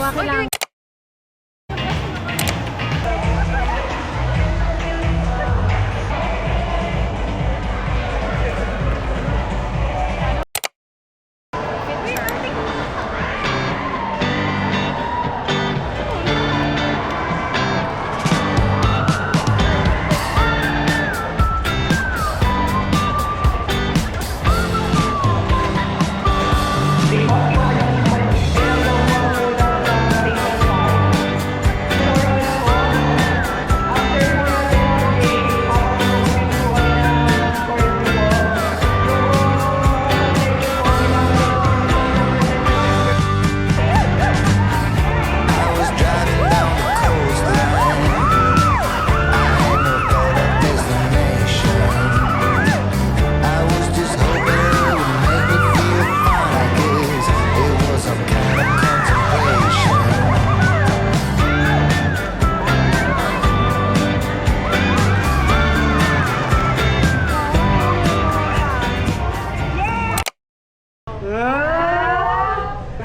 dalawa kailangan.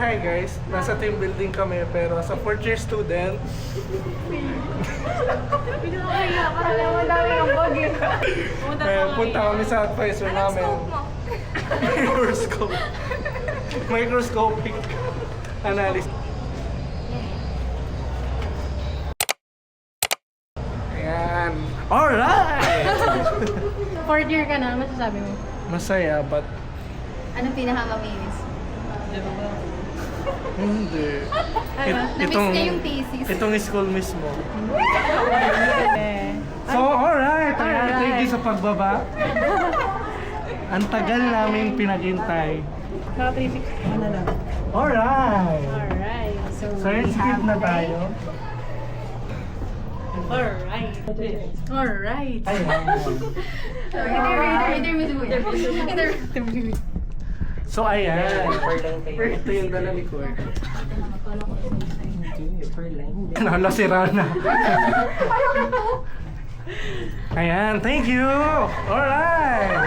Hi guys, nasa team building kami pero as a fourth year student punta kami sa advisor namin. Microscopic analysis. Ayan. Alright! Fourth year ka na, masasabi mo? Masaya but Anong pinakamaminis? hindi. Namiss niya yung thesis. Itong school mismo. So, alright. Thank you sa pagbaba. Ang tagal namin pinaghintay. Naka 360 na lang. Alright. Alright. So, skip na tayo. Alright. Alright. Ayan. Interview. So, ayan. Ito yung dala ni Koy. Nalasira na. Ayan, thank you! Alright!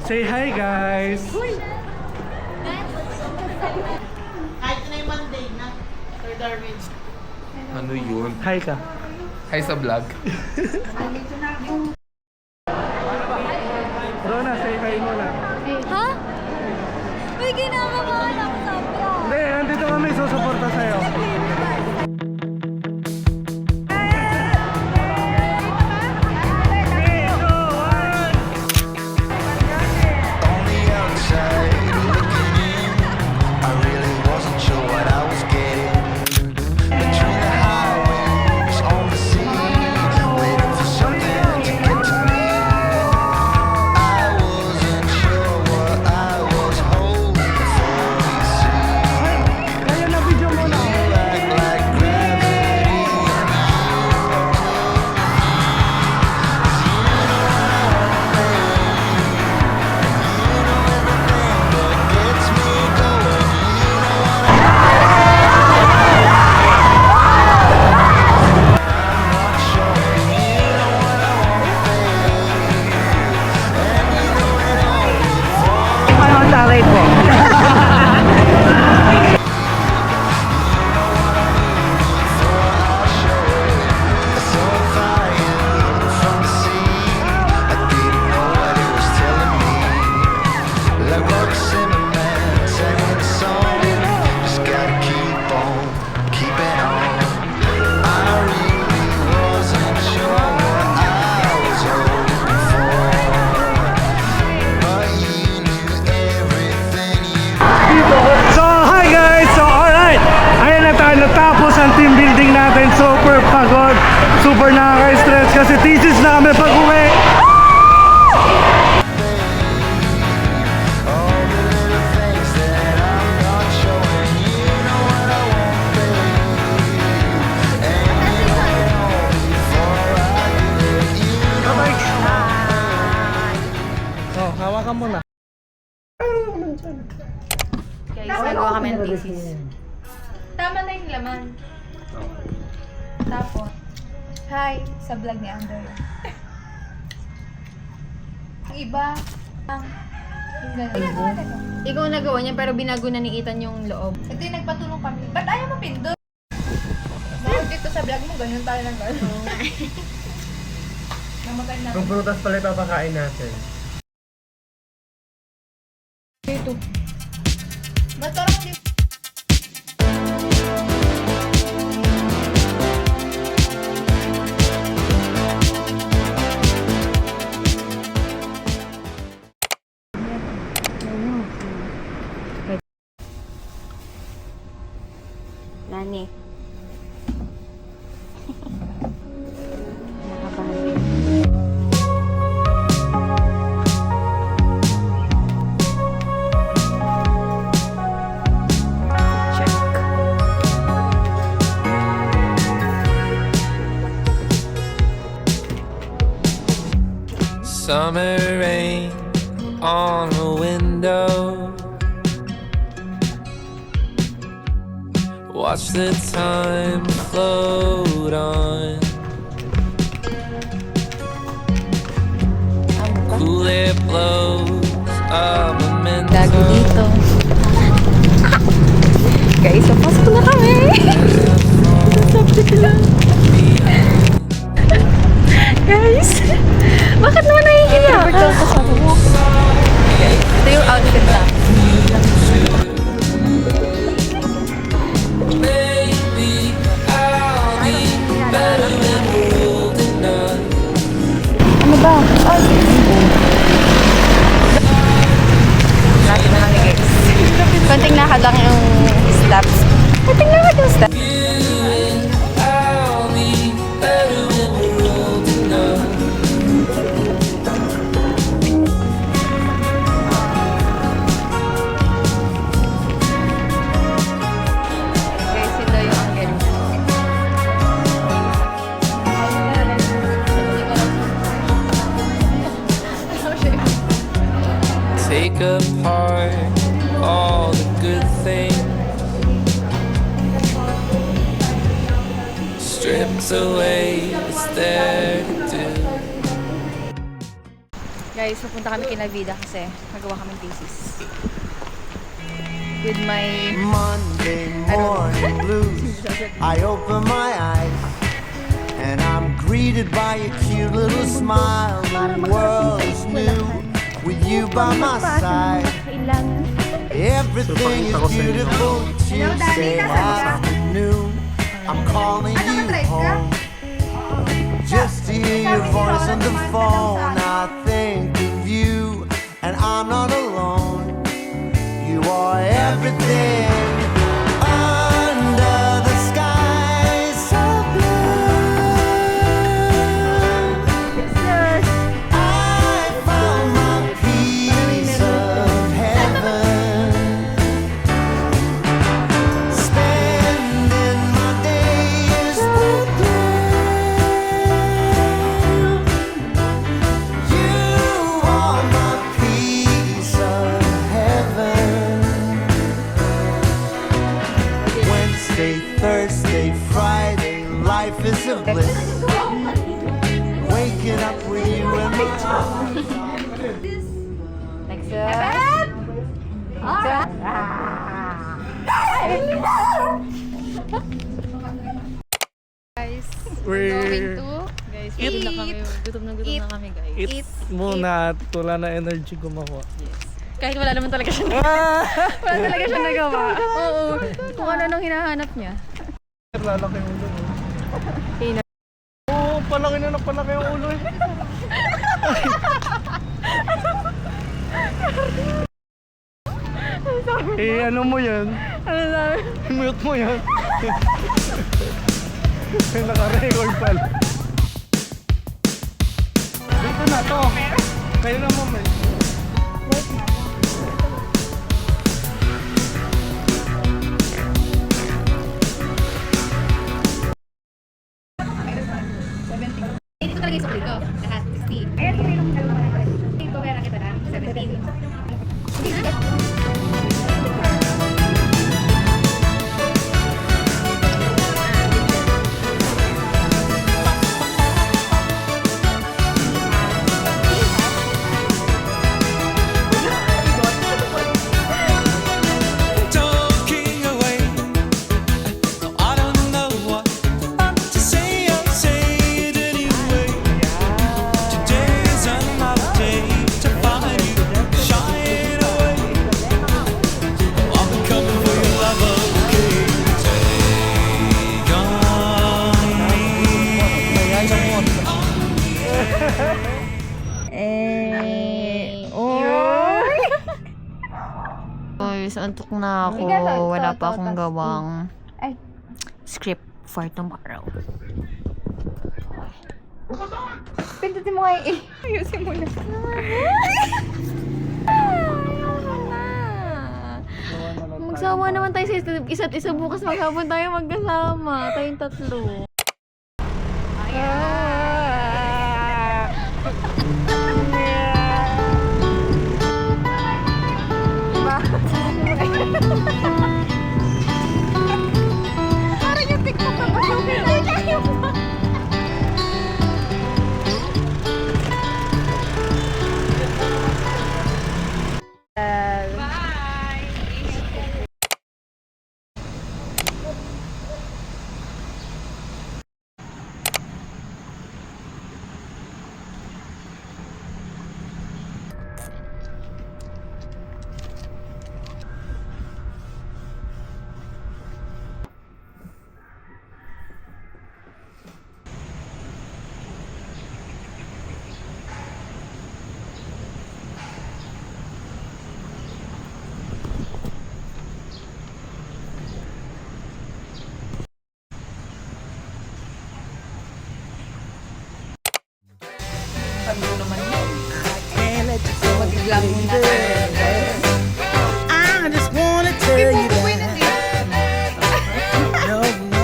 Say hi, guys! Kahit na yung Monday na, Sir Darwin. Ano yun? Hi ka. Hi sa vlog. Rona, say hi mo na. Ha? May ginagawa lang sabi ah. Hindi, andito kami susuporta sa'yo. On the outside, looking in, I really wasn't sure what I was getting. Between the highways on the sea, waiting for something to get to me. I wasn't sure what I was holding for. You see, Kaya na video mo na. like gravity, gets me going. Not sure, you know what I want, babe. And you know it all. Ano ang taray po? So flying from the sea, I didn't know what it was telling me. Like rocks in a man singing a song, just gotta keep on keeping on. I really wasn't sure what I was hoping for, but you knew everything you. So, hi guys! So, alright! Ayan na tayo, natapos ang team building natin. Super pagod, super nakaka-stress kasi thesis na kami pag-uwi. All the little things that I'm not showing, you know what I want, babe. And you know it all before I do it. You know what I want. Oh, hawakan mo na. Guys, nagawa kami ng thesis. Tama na yung laman. Tapos, hi sa vlog ni Ander. Ang iba, yung gano'n. Ikaw nagawa niya pero binago na ni Ethan yung loob. Ito yung nagpatulong kami. Ba't ayaw mo pindot. Bakit dito sa vlog mo, ganyan tayo ng gano'n. Namatay na. Kung prutas pala ipapakain natin. Ba't parang hindi... Nani. Summer rain on a window. Watch the time float on. Cool air blows a memento. Gago dito. Guys, papasok na kami. Guys, bakit naman nahihiya ka? Ito yung outfit na. Maybe I'll be better when we're old enough. Ano ba? Ay! Lapit na kami guys. Konting lakad lang yung steps. Konting lakad yung steps. I'll be better when we're old enough. Guys, ito yung angle. Take apart all the good things, stripped away what's there to do. Guys, pupunta kami kina Vida kasi magawa kami thesis. With my... Monday morning blues. I open my eyes and I'm greeted by a cute little smile. The world is new with you by my side. Everything is beautiful. Tuesday afternoon. I'm calling you home just to hear your voice on the phone. I think of you and I'm not alone. You are everything under the sky so blue. I found my piece of heaven, spending my days with you. You are my piece of heaven. Wednesday, Thursday, Friday, life is a bliss. Waking up with you in my arms. Next up. Alright. Guys, we're going to Guys, gutom na kami guys. Eat muna at wala na energy gumawa. Kahit wala naman talaga siya wala talaga siya nagawa. Oo. Kung ano nang hinahanap niya. Lalaki yung ulo. Oo, palaki na palaki yung ulo eh. Eh, ano mo yan? Ano sabi? Mute mo yan. Naka-record pala. Dito na to. Kayo na moment. Dito talaga yung sukli ko. Lahat, 60. Ayan, kung ilang dalawa na. Ito, meron kita na. 17. guys, antok na ako. Wala pa akong gawang script for tomorrow. Pindutin mo nga yung ayusin mo na. Magsama naman tayo sa isa't isa bukas. Maghapon tayo magkasama. Tayong tatlo. Parang yung TikTok na pa. I just wanna tell you that. No, no,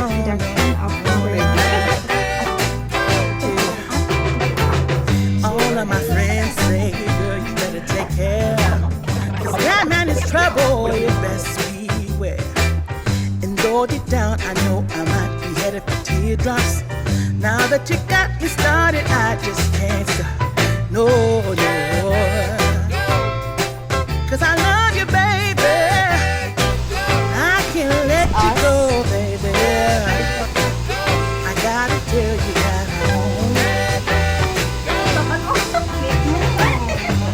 all of my friends say, girl, you better take care. 'Cause that man is trouble, you best beware. And though deep down, I know I might be headed for teardrops. Now that you got me started, I just can't stop. No, no. 'Cause I love you, baby. I can't let you go, baby. I gotta tell you that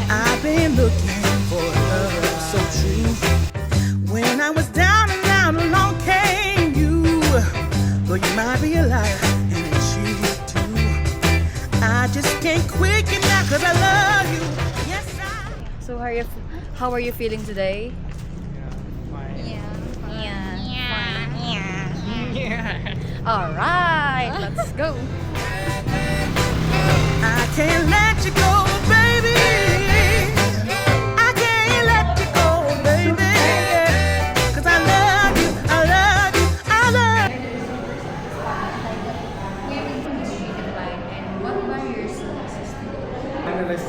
I've been looking for love so true. When I was down and out, along came you. Though you might be a liar, and it's you too. I just can't quit you now 'cause I love you. Yes, I. So how are you feeling today? Alright, let's go. I can't let you go, baby. I can't let you go, baby. 'Cause I love you, I love you, I love you. This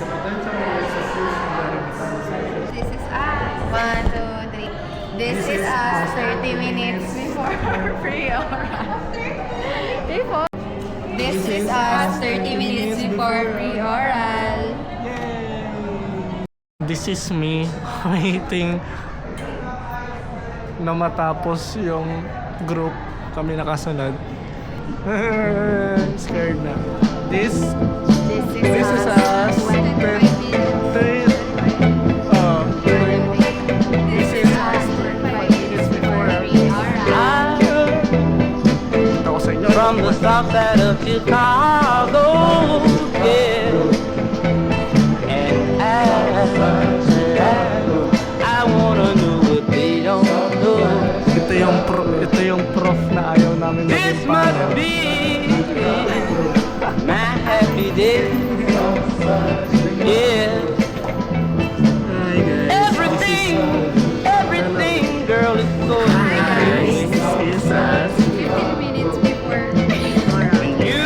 is us. 1, 2, 3. This is us 30 minutes before our pre-oral. This is us 30 minutes before pre-oral. This is me waiting na matapos yung group kami nakasunod. Scared na. This is us. This is us 5 minutes before our pre-oral. From the south side of Chicago, yeah. And I wanna know what they don't know. Ito yung prof na ayaw namin This maging must panel. be my happy day. Yeah. Everything, girl, is so nice. This is us. 15 minutes before pre-oral. You.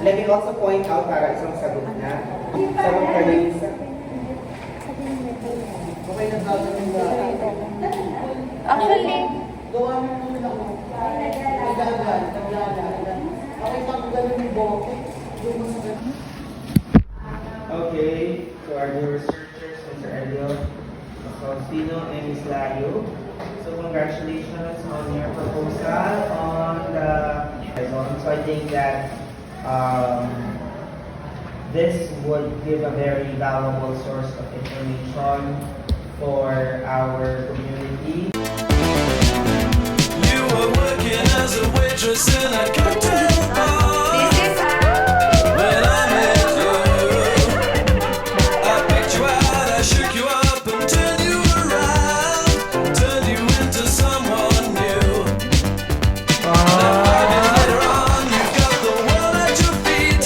Let me also point out para isang sagot na. Sagot ka na isa. Okay na sagot yung Actually, gawa mo muna ako. Naglagan. Okay, pag ganun yung boke. Okay, so our new researchers, Mr. Elio Faustino and Ms. Layo. So congratulations on your proposal on the so I think that this would give a very valuable source of information for our community. You were working as a waitress in a cocktail bar. This is When I met you, I picked you out, I shook you up and turned you around, turned you into someone new. Now 5 years later on, you've got the world at your feet.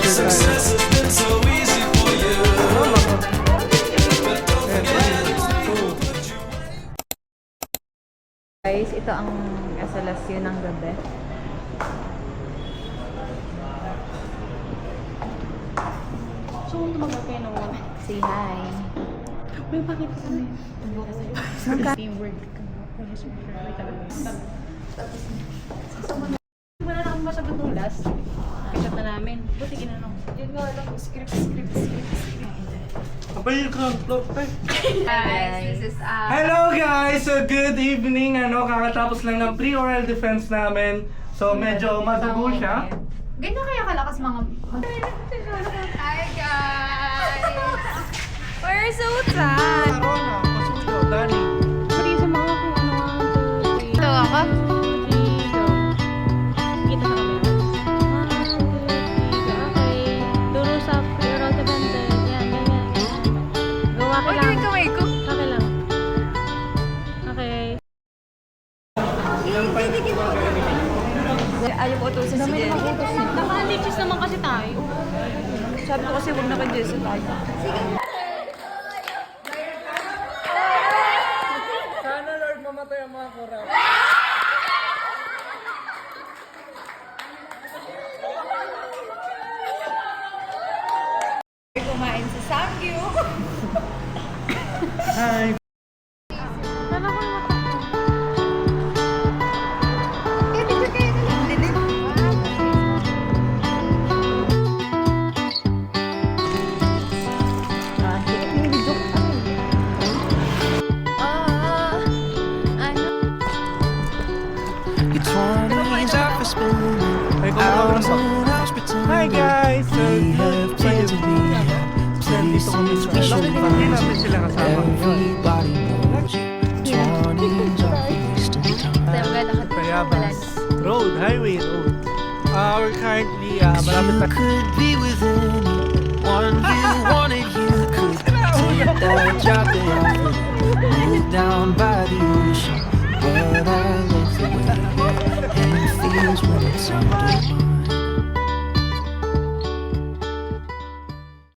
Success has been so easy for you. But don't forget it's me who put you Guys, ito ang kasalasyon ng gabi. So, kung tumagay kayo ng one. Say hi. Uy, bakit kami? Teamwork. Wala na akong masagot nung last. Kachat na namin. Buti ginanong. Yun nga lang, script. Abay ka, guys. This is Hello guys! So good evening. Kakatapos lang ng pre-oral defense namin. So medyo madugo siya. Ganyan kaya kalakas mga... Hi guys! We're so sad! Dani. Pati sa mga kung ano ang Ito ako? Kita sa camera. Okay. Turo sa pre-oral defense. Yan. Gawa ka Uy, lang. gawin kamay ko. Okay lang. Okay. Ayaw ko utusin si Jen. Naka-lichis naman kasi tayo. Sabi ko kasi huwag na kay Jesse tayo. Sana Lord mamatay ang mga korap. Kumain sa Samgyu. Hi! Your 20s are for spending Ay, hours kung and hours pretending. Hi guys! So We have plans to be places we should Hindi natin find. sila kasama. Everybody knows you. 20s are wasting time. Payabas. Road, highway road. We're currently malapit You na. could be